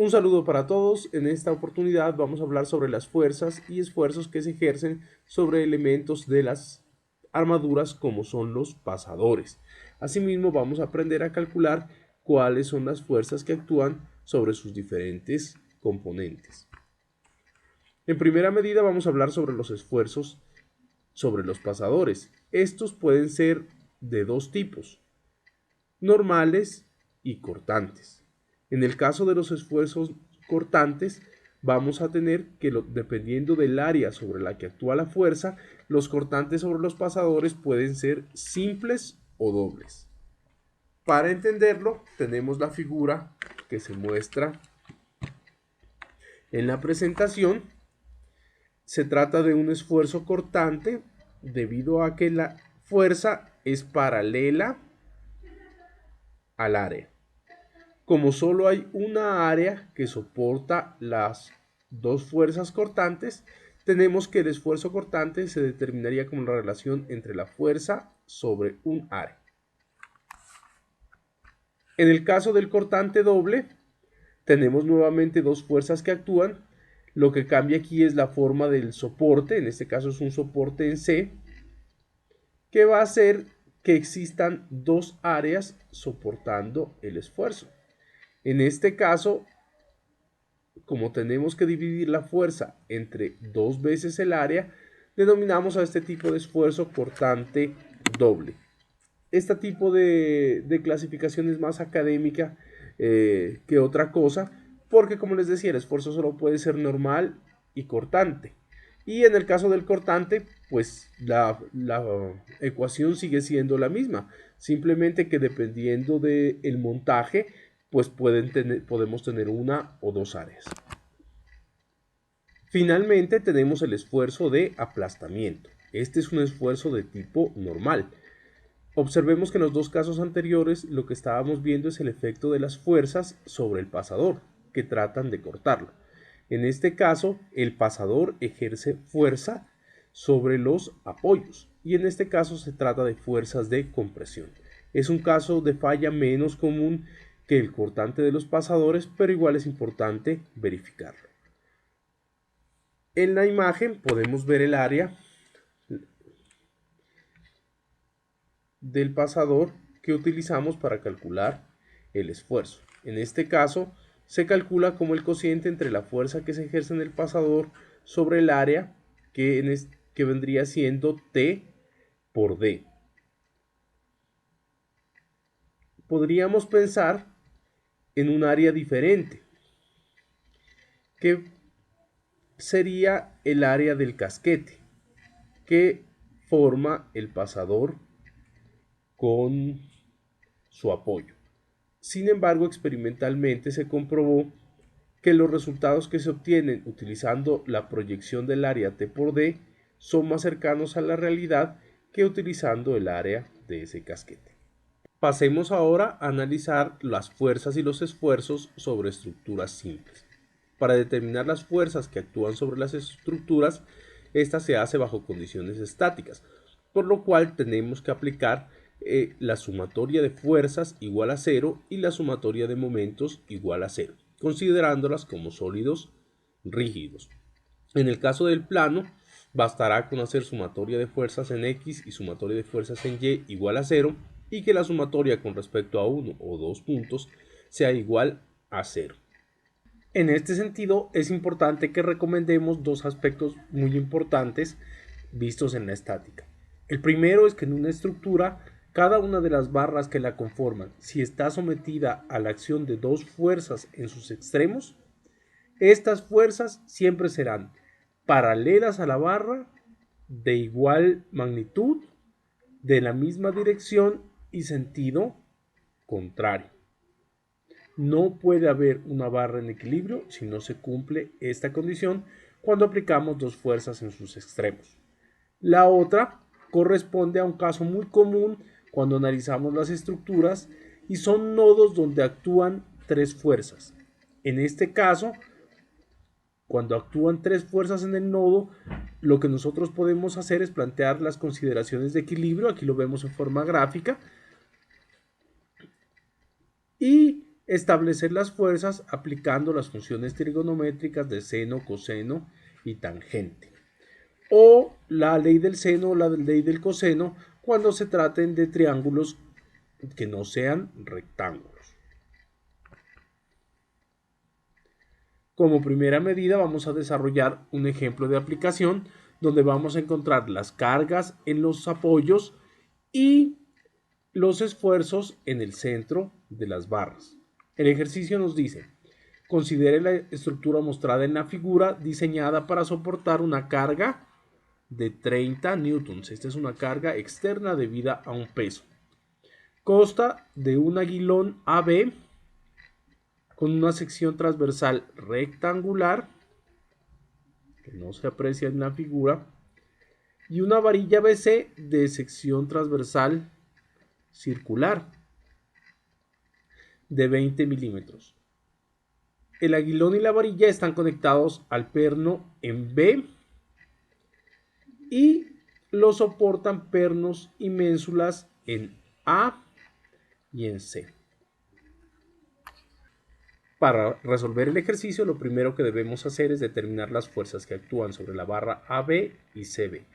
Un saludo para todos. En esta oportunidad vamos a hablar sobre las fuerzas y esfuerzos que se ejercen sobre elementos de las armaduras como son los pasadores. Asimismo vamos a aprender a calcular cuáles son las fuerzas que actúan sobre sus diferentes componentes. En primera medida vamos a hablar sobre los esfuerzos sobre los pasadores. Estos pueden ser de dos tipos: normales y cortantes. En el caso de los esfuerzos cortantes, vamos a tener que, dependiendo del área sobre la que actúa la fuerza, los cortantes sobre los pasadores pueden ser simples o dobles. Para entenderlo, tenemos la figura que se muestra en la presentación. Se trata de un esfuerzo cortante debido a que la fuerza es paralela al área. Como solo hay una área que soporta las dos fuerzas cortantes, tenemos que el esfuerzo cortante se determinaría como la relación entre la fuerza sobre un área. En el caso del cortante doble, tenemos nuevamente dos fuerzas que actúan. Lo que cambia aquí es la forma del soporte, en este caso es un soporte en C, que va a hacer que existan dos áreas soportando el esfuerzo. En este caso, como tenemos que dividir la fuerza entre dos veces el área, denominamos a este tipo de esfuerzo cortante doble. Este tipo de clasificación es más académica que otra cosa, porque como les decía, el esfuerzo solo puede ser normal y cortante. Y en el caso del cortante, pues la ecuación sigue siendo la misma, simplemente que dependiendo del montaje, pues podemos tener una o dos áreas. Finalmente tenemos el esfuerzo de aplastamiento. Este es un esfuerzo de tipo normal. Observemos que en los dos casos anteriores lo que estábamos viendo es el efecto de las fuerzas sobre el pasador, que tratan de cortarlo. En este caso, el pasador ejerce fuerza sobre los apoyos, y en este caso se trata de fuerzas de compresión. Es un caso de falla menos común que el cortante de los pasadores, pero igual es importante verificarlo. En la imagen podemos ver el área del pasador que utilizamos para calcular el esfuerzo. En este caso, se calcula como el cociente entre la fuerza que se ejerce en el pasador sobre el área, que vendría siendo T por D. Podríamos pensar en un área diferente, que sería el área del casquete, que forma el pasador con su apoyo. Sin embargo, experimentalmente se comprobó que los resultados que se obtienen utilizando la proyección del área T por D son más cercanos a la realidad que utilizando el área de ese casquete. Pasemos ahora a analizar las fuerzas y los esfuerzos sobre estructuras simples. Para determinar las fuerzas que actúan sobre las estructuras, esta se hace bajo condiciones estáticas, por lo cual tenemos que aplicar la sumatoria de fuerzas igual a 0 y la sumatoria de momentos igual a 0, considerándolas como sólidos rígidos. En el caso del plano, bastará con hacer sumatoria de fuerzas en X y sumatoria de fuerzas en Y igual a 0, y que la sumatoria con respecto a uno o dos puntos sea igual a 0. En este sentido, es importante que recomendemos dos aspectos muy importantes vistos en la estática. El primero es que en una estructura, cada una de las barras que la conforman, si está sometida a la acción de dos fuerzas en sus extremos, estas fuerzas siempre serán paralelas a la barra, de igual magnitud, de la misma dirección y sentido contrario. No puede haber una barra en equilibrio si no se cumple esta condición cuando aplicamos dos fuerzas en sus extremos. La otra corresponde a un caso muy común cuando analizamos las estructuras y son nodos donde actúan tres fuerzas. En este caso, cuando actúan tres fuerzas en el nodo, lo que nosotros podemos hacer es plantear las consideraciones de equilibrio. Aquí lo vemos en forma gráfica. Y establecer las fuerzas aplicando las funciones trigonométricas de seno, coseno y tangente, o la ley del seno o la ley del coseno cuando se traten de triángulos que no sean rectángulos. Como primera medida vamos a desarrollar un ejemplo de aplicación donde vamos a encontrar las cargas en los apoyos y los esfuerzos en el centro de las barras. El ejercicio nos dice: considere la estructura mostrada en la figura diseñada para soportar una carga de 30 newtons. Esta es una carga externa debida a un peso. Consta de un aguilón AB con una sección transversal rectangular, que no se aprecia en la figura, y una varilla BC de sección transversal circular de 20 milímetros. El aguilón y la varilla están conectados al perno en B y lo soportan pernos y ménsulas en A y en C. Para resolver el ejercicio, lo primero que debemos hacer es determinar las fuerzas que actúan sobre la barra AB y CB.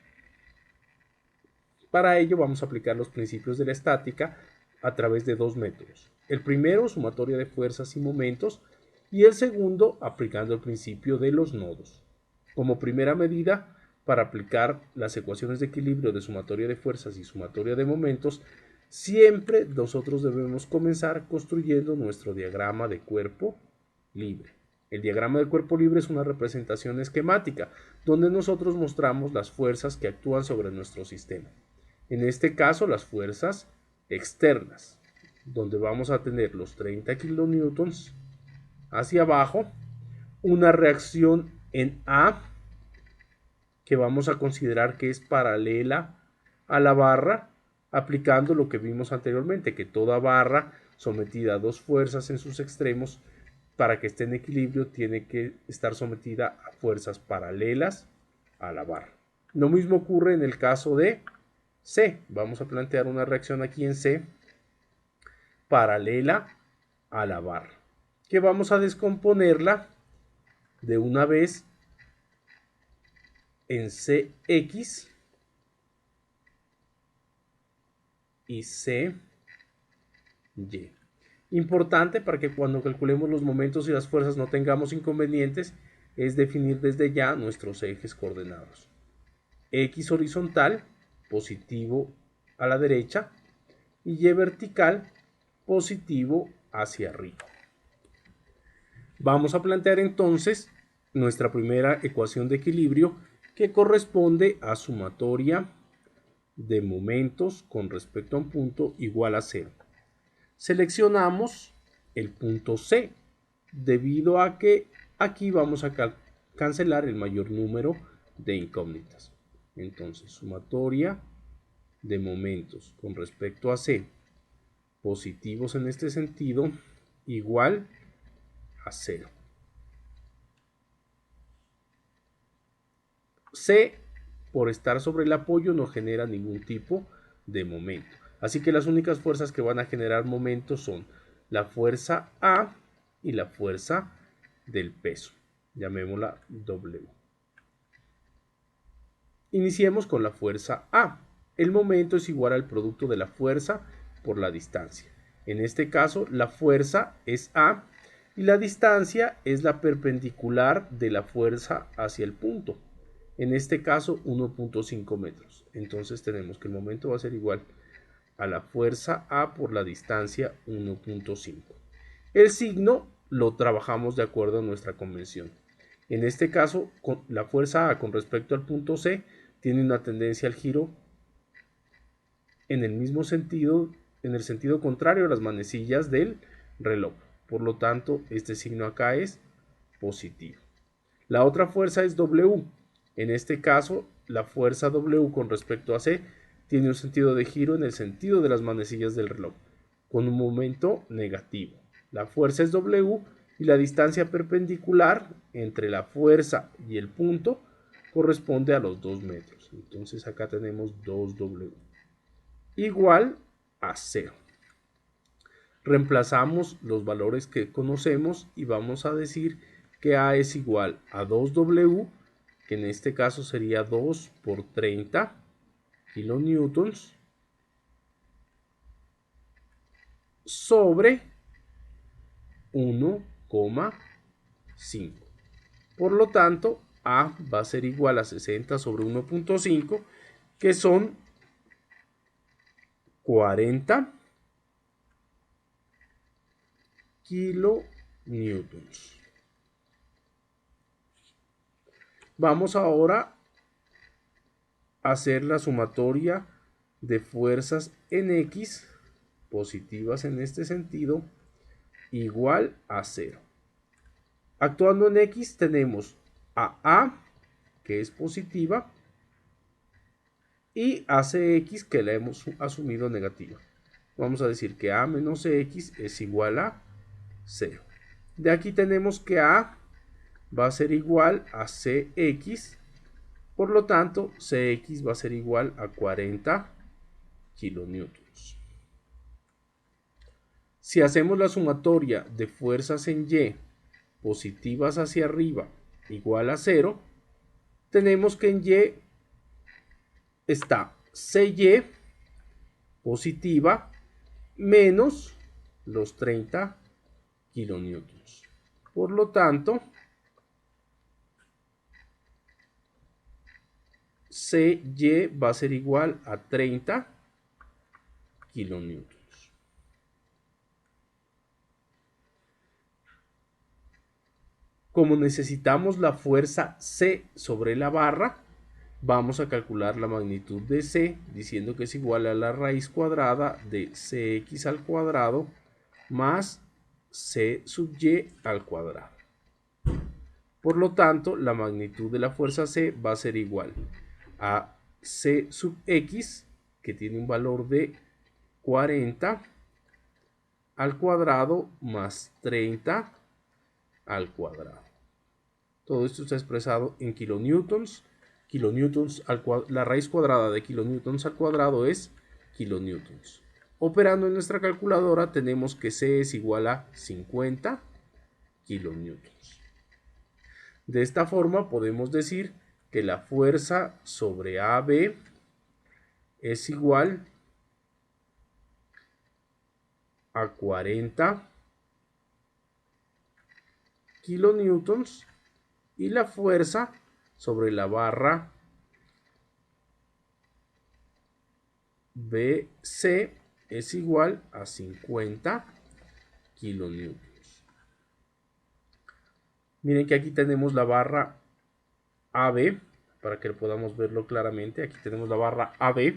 Para ello vamos a aplicar los principios de la estática a través de dos métodos. El primero, sumatoria de fuerzas y momentos, y el segundo, aplicando el principio de los nodos. Como primera medida, para aplicar las ecuaciones de equilibrio de sumatoria de fuerzas y sumatoria de momentos, siempre nosotros debemos comenzar construyendo nuestro diagrama de cuerpo libre. El diagrama del cuerpo libre es una representación esquemática donde nosotros mostramos las fuerzas que actúan sobre nuestro sistema. En este caso, las fuerzas externas, donde vamos a tener los 30 kilonewtons hacia abajo, una reacción en A que vamos a considerar que es paralela a la barra, aplicando lo que vimos anteriormente, que toda barra sometida a dos fuerzas en sus extremos, para que esté en equilibrio, tiene que estar sometida a fuerzas paralelas a la barra. Lo mismo ocurre en el caso de C. Vamos a plantear una reacción aquí en C paralela a la barra, que vamos a descomponerla de una vez en Cx y Cy. Importante para que cuando calculemos los momentos y las fuerzas no tengamos inconvenientes es definir desde ya nuestros ejes coordenados. X horizontal, positivo a la derecha, y Y vertical, positivo hacia arriba. Vamos a plantear entonces nuestra primera ecuación de equilibrio, que corresponde a sumatoria de momentos con respecto a un punto igual a 0. Seleccionamos el punto C, debido a que aquí vamos a cancelar el mayor número de incógnitas. Entonces, sumatoria de momentos con respecto a C, positivos en este sentido, igual a 0. C, por estar sobre el apoyo, no genera ningún tipo de momento. Así que las únicas fuerzas que van a generar momentos son la fuerza A y la fuerza del peso. Llamémosla W. Iniciemos con la fuerza A. El momento es igual al producto de la fuerza por la distancia. En este caso, la fuerza es A y la distancia es la perpendicular de la fuerza hacia el punto. En este caso, 1.5 metros. Entonces tenemos que el momento va a ser igual a la fuerza A por la distancia 1.5. El signo lo trabajamos de acuerdo a nuestra convención. En este caso, la fuerza A con respecto al punto C tiene una tendencia al giro en el mismo sentido, en el sentido contrario a las manecillas del reloj. Por lo tanto, este signo acá es positivo. La otra fuerza es W. En este caso, la fuerza W con respecto a C tiene un sentido de giro en el sentido de las manecillas del reloj, con un momento negativo. La fuerza es W y la distancia perpendicular entre la fuerza y el punto corresponde a los 2 metros. Entonces acá tenemos 2W igual a 0. reemplazamos los valores que conocemos y vamos a decir que A es igual a 2W, que en este caso sería 2 por 30 kilonewtons, sobre 1,5. Por lo tanto, A va a ser igual a 60 sobre 1,5, que son 40 kilonewtons. Vamos ahora a hacer la sumatoria de fuerzas en X, positivas en este sentido, igual a 0. Actuando en X tenemos a A, que es positiva, y a CX, que la hemos asumido negativa. Vamos a decir que A menos CX es igual a 0. De aquí tenemos que A va a ser igual a CX, por lo tanto CX va a ser igual a 40 kilonewtons. Si hacemos la sumatoria de fuerzas en Y positivas hacia arriba igual a 0, tenemos que en Y está CY positiva menos los 30 kilonewtons. Por lo tanto, CY va a ser igual a 30 kilonewtons. Como necesitamos la fuerza C sobre la barra, vamos a calcular la magnitud de C diciendo que es igual a la raíz cuadrada de CX al cuadrado más C sub Y al cuadrado. Por lo tanto, la magnitud de la fuerza C va a ser igual a C sub X, que tiene un valor de 40 al cuadrado más 30 al cuadrado. Todo esto está expresado en kilonewtons. La raíz cuadrada de kilonewtons al cuadrado es kilonewtons. Operando en nuestra calculadora tenemos que C es igual a 50 kilonewtons. De esta forma podemos decir que la fuerza sobre AB es igual a 40 kilonewtons y la fuerza sobre la barra BC es igual a 50 kilonewtons. Miren que aquí tenemos la barra AB, para que podamos verlo claramente. Aquí tenemos la barra AB.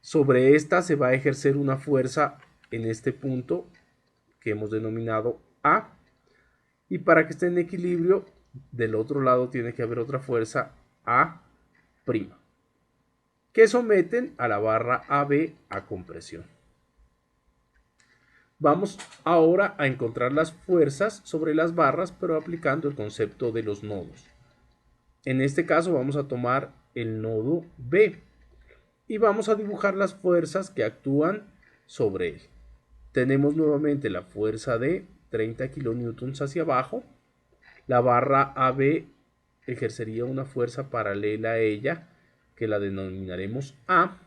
Sobre esta se va a ejercer una fuerza en este punto que hemos denominado A. Y para que esté en equilibrio, del otro lado tiene que haber otra fuerza A', que someten a la barra AB a compresión. Vamos ahora a encontrar las fuerzas sobre las barras, pero aplicando el concepto de los nodos. En este caso vamos a tomar el nodo B y vamos a dibujar las fuerzas que actúan sobre él. Tenemos nuevamente la fuerza de 30 kilonewtons hacia abajo. La barra AB ejercería una fuerza paralela a ella, que la denominaremos A,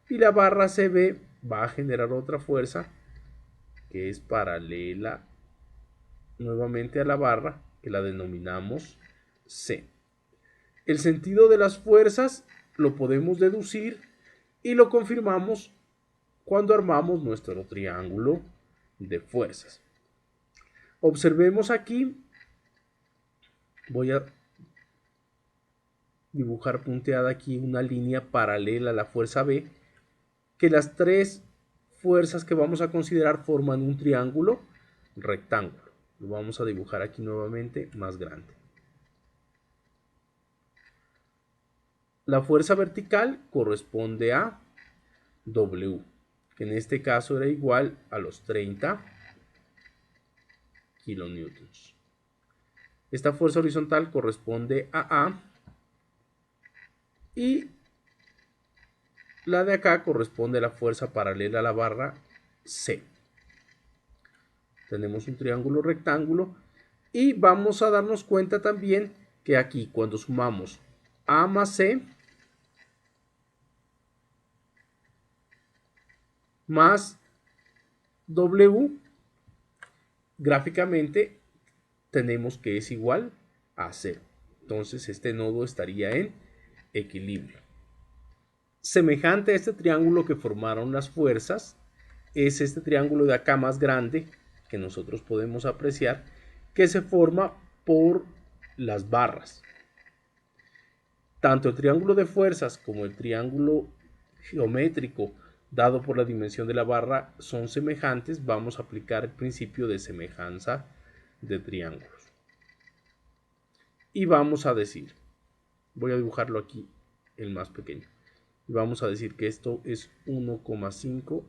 y la barra CB va a generar otra fuerza que es paralela nuevamente a la barra, que la denominamos C. El sentido de las fuerzas lo podemos deducir y lo confirmamos cuando armamos nuestro triángulo de fuerzas. Observemos aquí, voy a dibujar punteada aquí una línea paralela a la fuerza B, que las tres fuerzas que vamos a considerar forman un triángulo rectángulo. Lo vamos a dibujar aquí nuevamente más grande. La fuerza vertical corresponde a W, que en este caso era igual a los 30 kilonewtons. Esta fuerza horizontal corresponde a A y la de acá corresponde a la fuerza paralela a la barra C. Tenemos un triángulo rectángulo y vamos a darnos cuenta también que aquí cuando sumamos A más C más W, gráficamente tenemos que es igual a 0. Entonces este nodo estaría en equilibrio. Semejante a este triángulo que formaron las fuerzas, es este triángulo de acá más grande que nosotros podemos apreciar, que se forma por las barras. Tanto el triángulo de fuerzas como el triángulo geométrico dado por la dimensión de la barra son semejantes. Vamos a aplicar el principio de semejanza de triángulos. Y vamos a decir, voy a dibujarlo aquí, el más pequeño. Y vamos a decir que esto es 1,5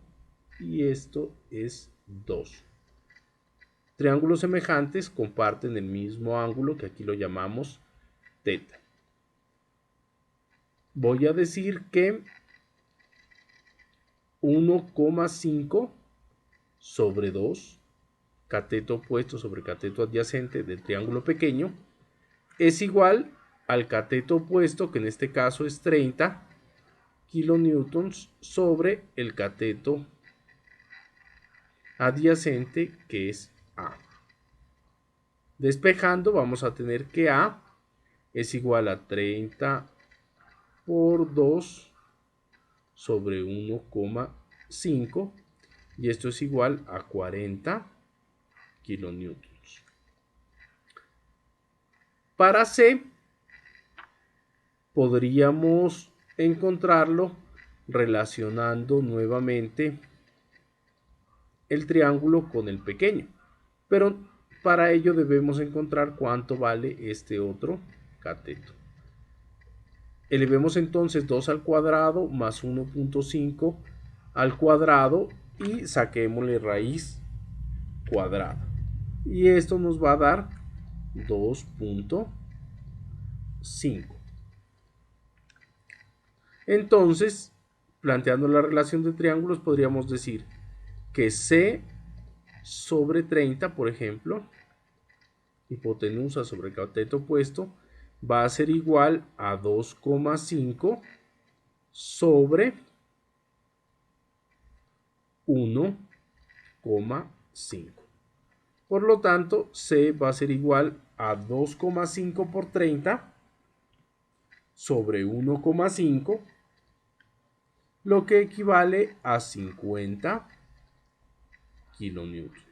y esto es 2. Triángulos semejantes comparten el mismo ángulo, que aquí lo llamamos teta. Voy a decir que 1,5 sobre 2, cateto opuesto sobre cateto adyacente del triángulo pequeño, es igual al cateto opuesto, que en este caso es 30 kilonewtons, sobre el cateto adyacente, que es A. Despejando, vamos a tener que A es igual a 30 por 2 sobre 1,5 y esto es igual a 40 kilonewtons. Para C podríamos encontrarlo relacionando nuevamente el triángulo con el pequeño, pero para ello debemos encontrar cuánto vale este otro cateto. Elevemos entonces 2 al cuadrado más 1,5 al cuadrado y saquémosle raíz cuadrada. Y esto nos va a dar 2,5. Entonces, planteando la relación de triángulos, podríamos decir que C sobre 30, por ejemplo, hipotenusa sobre cateto opuesto, va a ser igual a 2,5 sobre 1,5. Por lo tanto, C va a ser igual a 2,5 por 30 sobre 1,5, lo que equivale a 50 kilonewtons.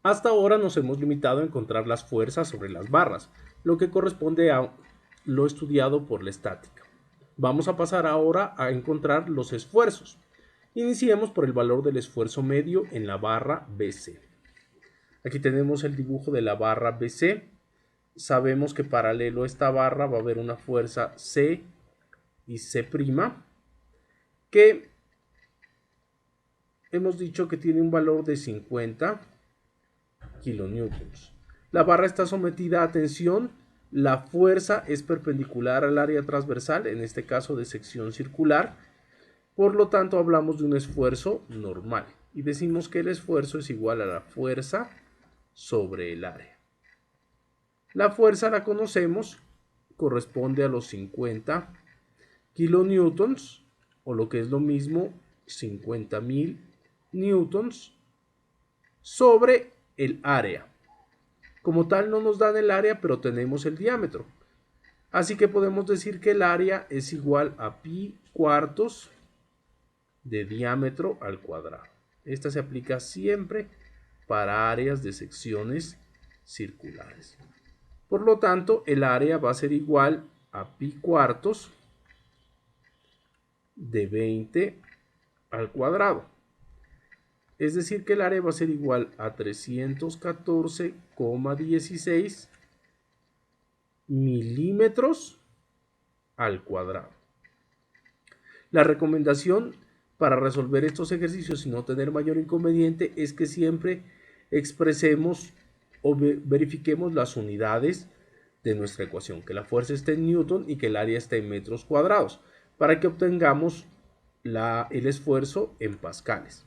Hasta ahora nos hemos limitado a encontrar las fuerzas sobre las barras, lo que corresponde a lo estudiado por la estática. Vamos a pasar ahora a encontrar los esfuerzos. Iniciemos por el valor del esfuerzo medio en la barra BC. Aquí tenemos el dibujo de la barra BC. Sabemos que paralelo a esta barra va a haber una fuerza C y C', que hemos dicho que tiene un valor de 50 kilonewtons. La barra está sometida a tensión. La fuerza es perpendicular al área transversal, en este caso de sección circular. Por lo tanto, hablamos de un esfuerzo normal y decimos que el esfuerzo es igual a la fuerza sobre el área. La fuerza la conocemos, corresponde a los 50 kilonewtons, o lo que es lo mismo, 50.000 newtons sobre el área. Como tal no nos dan el área, pero tenemos el diámetro. Así que podemos decir que el área es igual a pi cuartos de diámetro al cuadrado. Esta se aplica siempre para áreas de secciones circulares. Por lo tanto, el área va a ser igual a pi cuartos de 20 al cuadrado. Es decir, que el área va a ser igual a 314,16 milímetros al cuadrado. La recomendación para resolver estos ejercicios y no tener mayor inconveniente es que siempre expresemos o verifiquemos las unidades de nuestra ecuación, que la fuerza esté en newton y que el área esté en metros cuadrados, para que obtengamos el esfuerzo en pascales.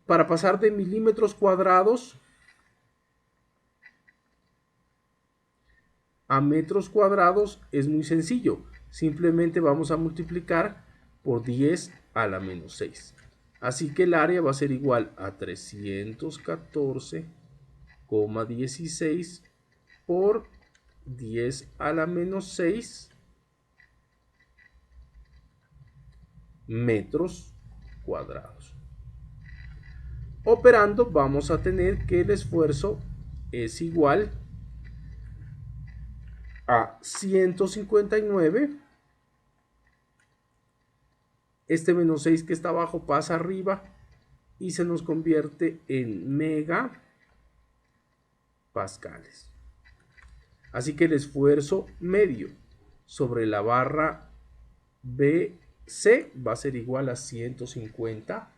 Para pasar de milímetros cuadrados a metros cuadrados es muy sencillo. Simplemente vamos a multiplicar por 10 a la menos 6. Así que el área va a ser igual a 314,16 por 10 a la menos 6 metros cuadrados. Operando vamos a tener que el esfuerzo es igual a 159. Este menos 6 que está abajo pasa arriba y se nos convierte en megapascales. Así que el esfuerzo medio sobre la barra BC va a ser igual a 150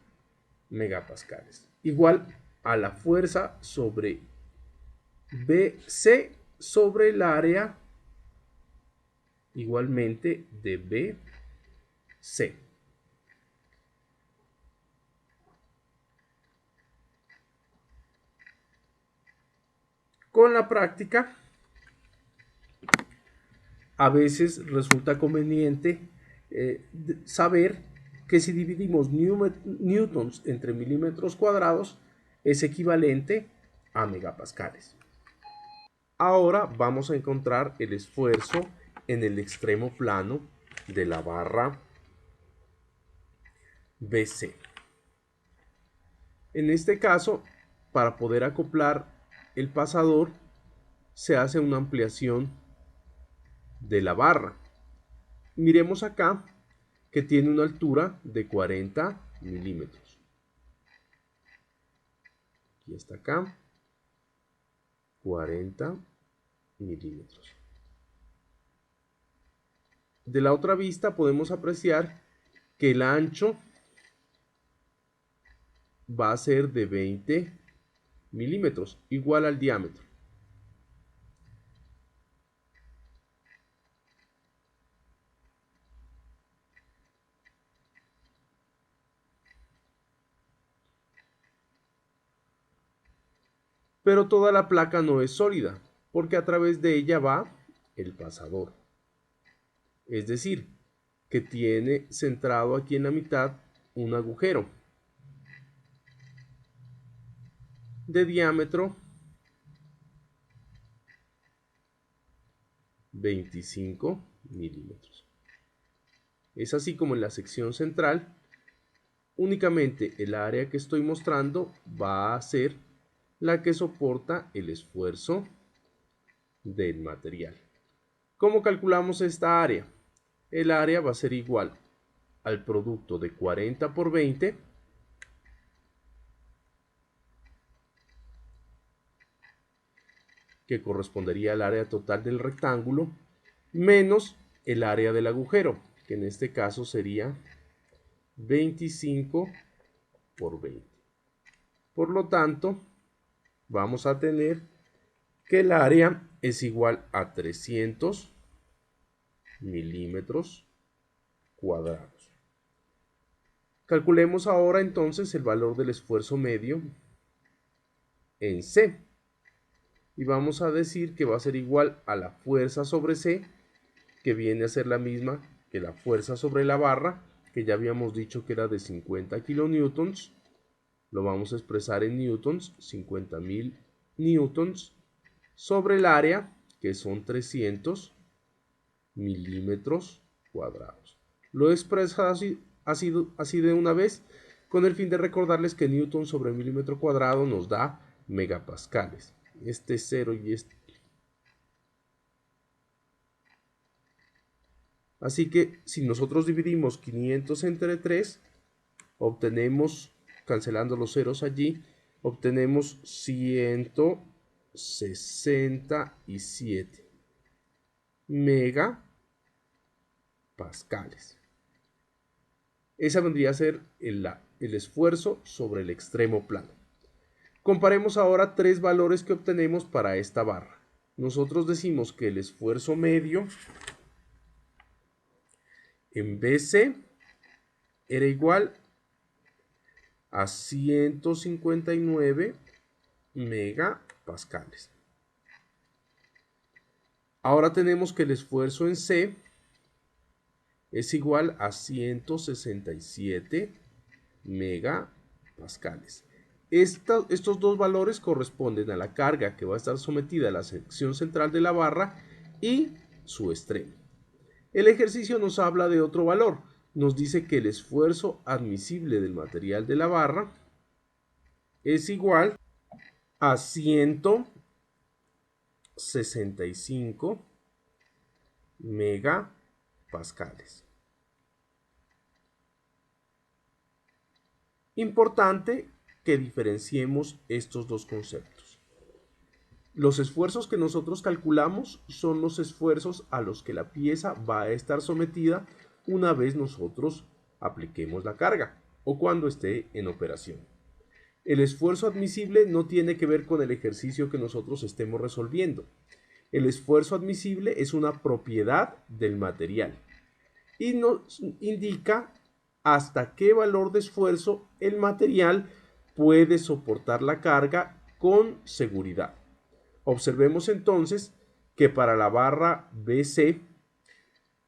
megapascales. Igual a la fuerza sobre BC sobre el área igualmente de BC. Con la práctica, a veces resulta conveniente saber que si dividimos newtons entre milímetros cuadrados es equivalente a megapascales. Ahora vamos a encontrar el esfuerzo en el extremo plano de la barra BC. En este caso, para poder acoplar el pasador, se hace una ampliación de la barra. Miremos acá que tiene una altura de 40 milímetros. Aquí está acá, 40 milímetros. De la otra vista podemos apreciar que el ancho va a ser de 20 milímetros, igual al diámetro. Pero toda la placa no es sólida, porque a través de ella va el pasador. Es decir, que tiene centrado aquí en la mitad un agujero de diámetro 25 milímetros. Es así como en la sección central, únicamente el área que estoy mostrando va a ser la que soporta el esfuerzo del material. ¿Cómo calculamos esta área? El área va a ser igual al producto de 40 por 20 que correspondería al área total del rectángulo, menos el área del agujero, que en este caso sería 25 por 20. Por lo tanto, vamos a tener que el área es igual a 300 milímetros cuadrados. Calculemos ahora entonces el valor del esfuerzo medio en C. Y vamos a decir que va a ser igual a la fuerza sobre C, que viene a ser la misma que la fuerza sobre la barra, que ya habíamos dicho que era de 50 kilonewtons. Lo vamos a expresar en newtons, 50.000 newtons, sobre el área, que son 300 milímetros cuadrados. Lo he expresado así de una vez, con el fin de recordarles que newton sobre milímetro cuadrado nos da megapascales. Este 0 y este. Así que si nosotros dividimos 500 entre 3, obtenemos, cancelando los ceros allí, obtenemos 167 megapascales. Esa vendría a ser el esfuerzo sobre el extremo plano. Comparemos ahora tres valores que obtenemos para esta barra. Nosotros decimos que el esfuerzo medio en BC era igual a 159 megapascales. Ahora tenemos que el esfuerzo en C es igual a 167 megapascales. Estos dos valores corresponden a la carga que va a estar sometida a la sección central de la barra y su extremo. El ejercicio nos habla de otro valor. Nos dice que el esfuerzo admisible del material de la barra es igual a 165 megapascales. Importante que diferenciemos estos dos conceptos. Los esfuerzos que nosotros calculamos son los esfuerzos a los que la pieza va a estar sometida una vez nosotros apliquemos la carga o cuando esté en operación. El esfuerzo admisible no tiene que ver con el ejercicio que nosotros estemos resolviendo. El esfuerzo admisible es una propiedad del material y nos indica hasta qué valor de esfuerzo el material puede soportar la carga con seguridad. Observemos entonces que para la barra BC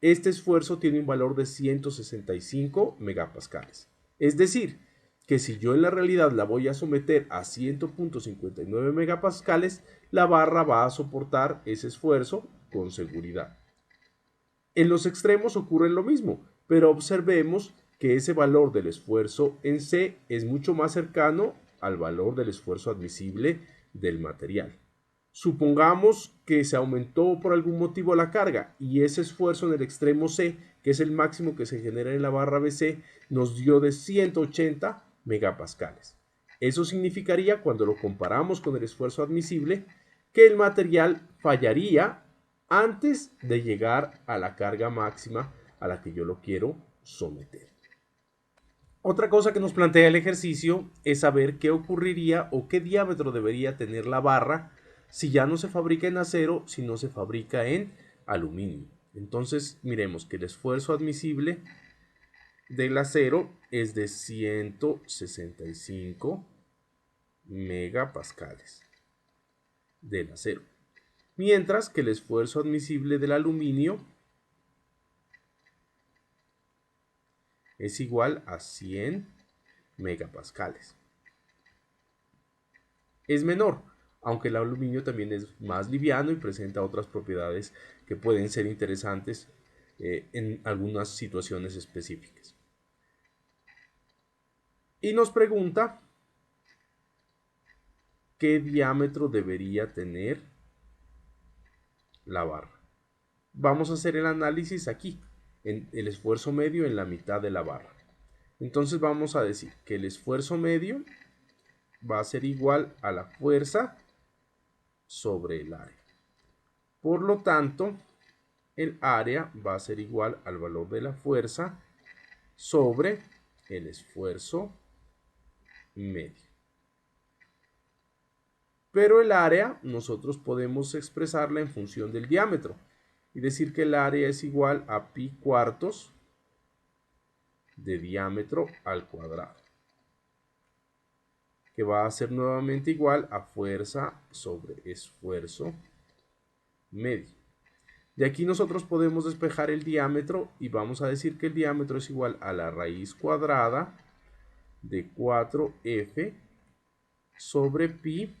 este esfuerzo tiene un valor de 165 megapascales. Es decir, que si yo en la realidad la voy a someter a 100.59 megapascales, la barra va a soportar ese esfuerzo con seguridad. En los extremos ocurre lo mismo, pero observemos que ese valor del esfuerzo en C es mucho más cercano al valor del esfuerzo admisible del material. Supongamos que se aumentó por algún motivo la carga y ese esfuerzo en el extremo C, que es el máximo que se genera en la barra BC, nos dio de 180 megapascales. Eso significaría, cuando lo comparamos con el esfuerzo admisible, que el material fallaría antes de llegar a la carga máxima a la que yo lo quiero someter. Otra cosa que nos plantea el ejercicio es saber qué ocurriría o qué diámetro debería tener la barra si ya no se fabrica en acero, si no se fabrica en aluminio. Entonces miremos que el esfuerzo admisible del acero es de 165 megapascales del acero, mientras que el esfuerzo admisible del aluminio es igual a 100 megapascales. Es menor, aunque el aluminio también es más liviano y presenta otras propiedades que pueden ser interesantes en algunas situaciones específicas. Y nos pregunta qué diámetro debería tener la barra. Vamos a hacer el análisis aquí, en el esfuerzo medio en la mitad de la barra. Entonces vamos a decir que el esfuerzo medio va a ser igual a la fuerza sobre el área. Por lo tanto, el área va a ser igual al valor de la fuerza sobre el esfuerzo medio. Pero el área nosotros podemos expresarla en función del diámetro y decir que el área es igual a pi cuartos de diámetro al cuadrado, que va a ser nuevamente igual a fuerza sobre esfuerzo medio. De aquí nosotros podemos despejar el diámetro y vamos a decir que el diámetro es igual a la raíz cuadrada de 4f sobre pi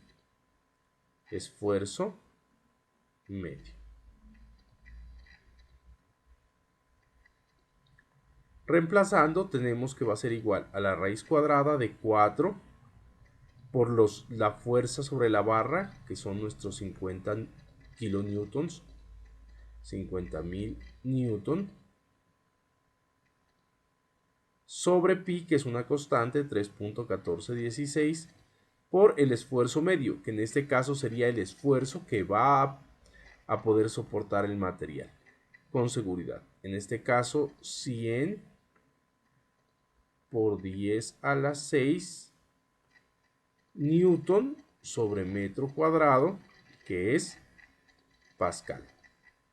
esfuerzo medio. Reemplazando tenemos que va a ser igual a la raíz cuadrada de 4 por la fuerza sobre la barra, que son nuestros 50 kilonewtons, 50.000 newton, sobre pi, que es una constante, 3.1416, por el esfuerzo medio, que en este caso sería el esfuerzo que va a poder soportar el material con seguridad. En este caso, 100 por 10 a la 6 newton sobre metro cuadrado, que es pascal.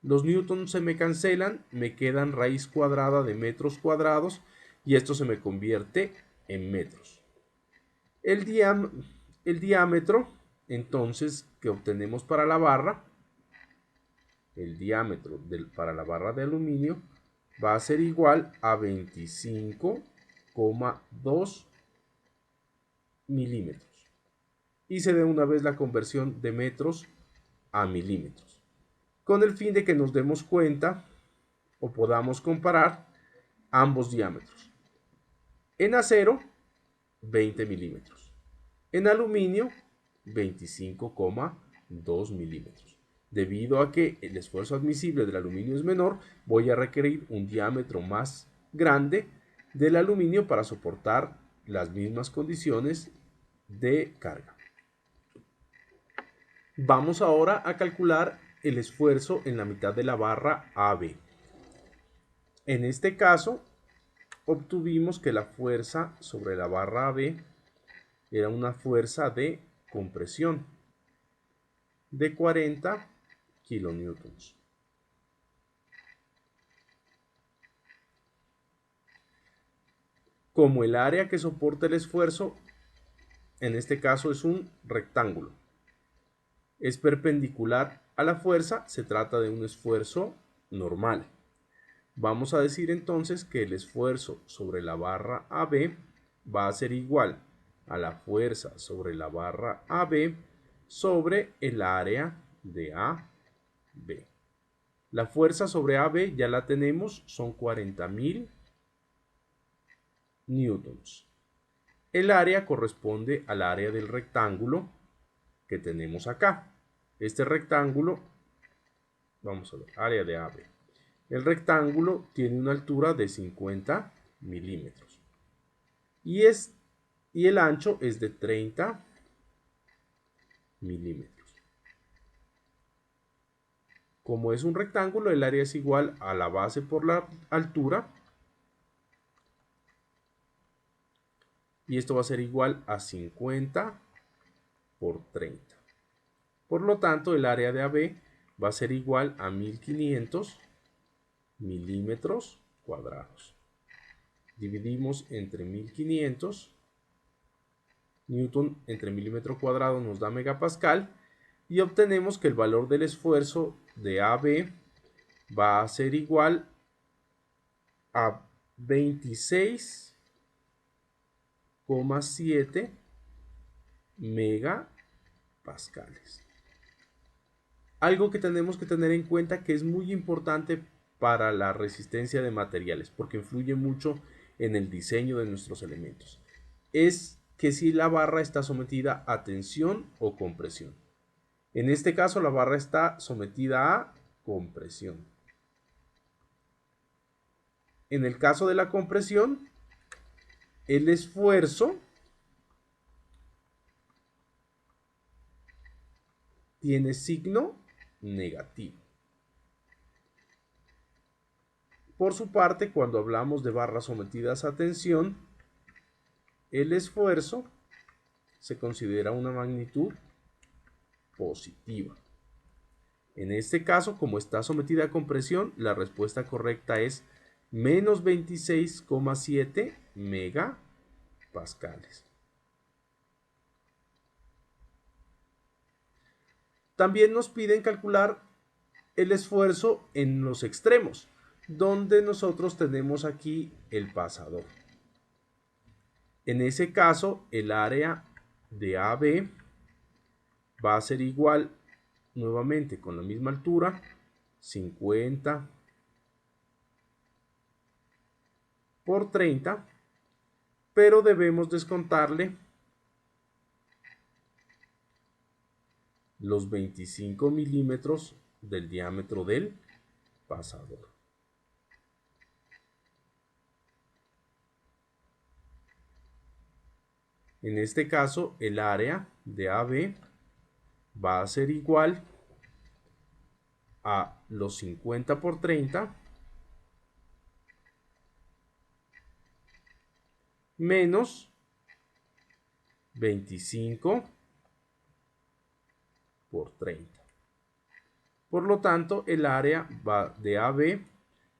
Los newtons se me cancelan, me quedan raíz cuadrada de metros cuadrados y esto se me convierte en metros. El diámetro, entonces, que obtenemos para la barra, el diámetro para la barra de aluminio va a ser igual a 25,2 milímetros. Hice de una vez la conversión de metros a milímetros, con el fin de que nos demos cuenta o podamos comparar ambos diámetros. En acero, 20 milímetros. En aluminio, 25,2 milímetros. Debido a que el esfuerzo admisible del aluminio es menor, voy a requerir un diámetro más grande del aluminio para soportar las mismas condiciones de carga. Vamos ahora a calcular el esfuerzo en la mitad de la barra AB. En este caso, obtuvimos que la fuerza sobre la barra AB era una fuerza de compresión de 40 kilonewtons. Como el área que soporta el esfuerzo, en este caso es un rectángulo, es perpendicular a la fuerza, se trata de un esfuerzo normal. Vamos a decir entonces que el esfuerzo sobre la barra AB va a ser igual a la fuerza sobre la barra AB sobre el área de AB. La fuerza sobre AB ya la tenemos, son 40.000 newtons. El área corresponde al área del rectángulo que tenemos acá. Este rectángulo, vamos a ver, área de AB. El rectángulo tiene una altura de 50 milímetros y el ancho es de 30 milímetros. Como es un rectángulo, el área es igual a la base por la altura y esto va a ser igual a 50 por 30. Por lo tanto, el área de AB va a ser igual a 1500 milímetros cuadrados. Dividimos entre 1500, newton entre milímetro cuadrado nos da megapascal, y obtenemos que el valor del esfuerzo de AB va a ser igual a 26,7 megapascales. Algo que tenemos que tener en cuenta que es muy importante para la resistencia de materiales, porque influye mucho en el diseño de nuestros elementos, es que si la barra está sometida a tensión o compresión. En este caso la barra está sometida a compresión. En el caso de la compresión, el esfuerzo tiene signo negativo. Por su parte, cuando hablamos de barras sometidas a tensión, el esfuerzo se considera una magnitud positiva. En este caso, como está sometida a compresión, la respuesta correcta es menos 26,7 megapascales. También nos piden calcular el esfuerzo en los extremos, donde nosotros tenemos aquí el pasador. En ese caso, el área de AB va a ser igual, nuevamente con la misma altura, 50 por 30, pero debemos descontarle los 25 milímetros del diámetro del pasador. En este caso, el área de AB va a ser igual a los 50 por 30 menos 25 por 30. Por lo tanto, el área de AB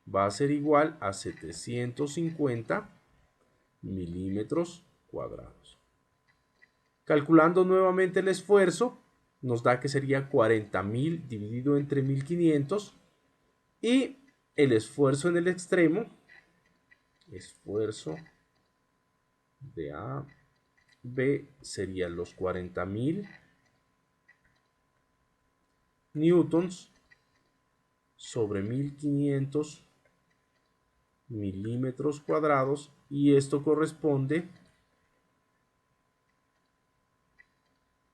va a ser igual a 750 milímetros cuadrados. Calculando nuevamente el esfuerzo, nos da que sería 40.000 dividido entre 1500 y el esfuerzo en el extremo, esfuerzo de A, B serían los 40.000 newtons sobre 1500 milímetros cuadrados, y esto corresponde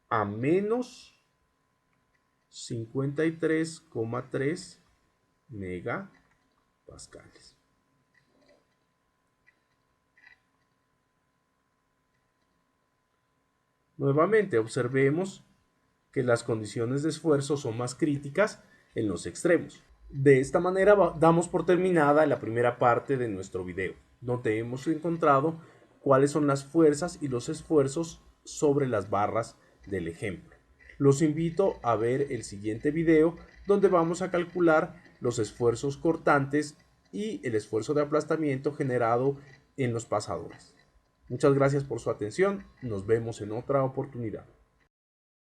a menos 53,3 megapascales. Nuevamente observemos que las condiciones de esfuerzo son más críticas en los extremos. De esta manera damos por terminada la primera parte de nuestro video, donde hemos encontrado cuáles son las fuerzas y los esfuerzos sobre las barras del ejemplo. Los invito a ver el siguiente video, donde vamos a calcular los esfuerzos cortantes y el esfuerzo de aplastamiento generado en los pasadores. Muchas gracias por su atención. Nos vemos en otra oportunidad.